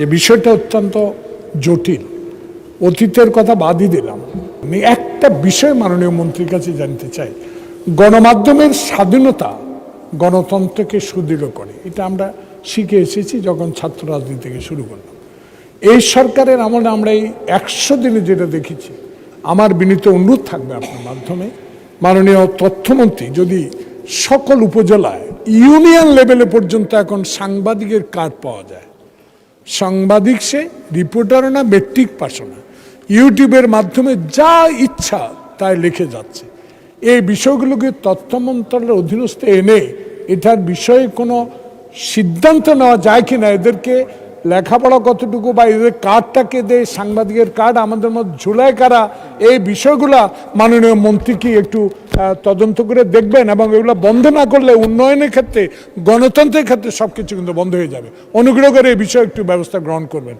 এই বিষয়টা অত্যন্ত জটিল। অতীতের কথা বাদই দিলাম, আমি একটা বিষয় মাননীয় মন্ত্রীর কাছে জানতে চাই। গণমাধ্যমের স্বাধীনতা গণতন্ত্রকে সুদৃঢ় করে, এটা আমরা শিখে এসেছি যখন ছাত্র রাজনীতি থেকে শুরু করলাম। এই সরকারের আমলে আমরা এই 100 দিনে যেটা দেখেছি, আমার বিনীত অনুরোধ থাকবে আপনার মাধ্যমে, মাননীয় তথ্যমন্ত্রী যদি সকল উপজেলায় ইউনিয়ন লেভেলে পর্যন্ত এখন সাংবাদিকের কার্ড পাওয়া যায়, সাংবাদিক সে রিপোর্টারও না, মেট্রিক পাসও না, ইউটিউবের মাধ্যমে যা ইচ্ছা তাই লিখে যাচ্ছে। এই বিষয়গুলোকে তথ্য মন্ত্রণালয়ের অধীনস্থ এনে এটার বিষয়ে কোনো সিদ্ধান্ত নেওয়া যায় কি না, এদেরকে লেখাপড়া কতটুকু বা এদের কার্ডটাকে দেয়, সাংবাদিকের কার্ড আমাদের মধ্যে ঝুলায় কারা, এই বিষয়গুলা মাননীয় মন্ত্রী কি একটু তদন্ত করে দেখবেন, এবং এগুলো বন্ধ না করলে উন্নয়নের ক্ষেত্রে, গণতন্ত্রের ক্ষেত্রে সব কিছু কিন্তু বন্ধ হয়ে যাবে। অনুগ্রহ করে এই বিষয়ে একটু ব্যবস্থা গ্রহণ করবেন।